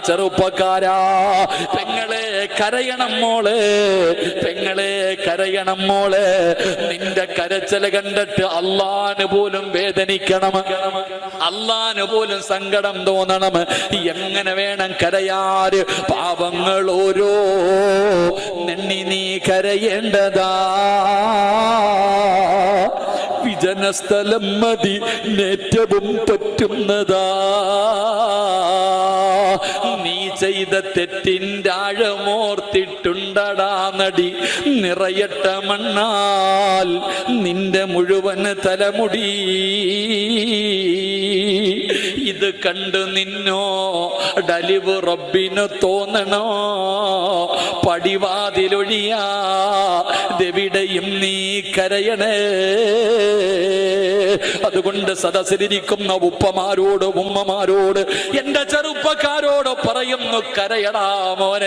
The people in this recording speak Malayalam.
ചെറുപ്പക്കാരാ, പെങ്ങളെ കരയണം മോളെ, പെങ്ങളെ കരയണം മോളെ. നിന്റെ കരച്ചിൽ കണ്ടിട്ട് അള്ളാന് പോലും വേദനിക്കണം, അള്ളാന് പോലും സങ്കടം തോന്നണം. എങ്ങനെ വേണം കരയാറ്? പാപങ്ങൾ ഓരോ നെണ്ണി നീ കരയേണ്ടതാ. വിജനസ്ഥലം മതി നേറ്റവും പറ്റുന്നതാ. നീ ചെയ്ത തെറ്റിൻ്റെ ആഴമോർത്തിട്ടുണ്ടടാ നടി, നിറയട്ട മണ്ണാൽ നിന്റെ മുഴുവൻ തലമുടി. ഇത് കണ്ട് നിന്നോ ഡലിവ് റബ്ബിന് തോന്നണോ? പടിവാതിലൊഴിയാതെവിടെയും നീ കരയണേ. അതുകൊണ്ട് സദസ്സിലിരിക്കുന്ന ഉപ്പമാരോട് ഉമ്മമാരോട് എന്റെ ചെറുപ്പക്കാരോട് പറയുന്നു, കരയടാ മോനെ.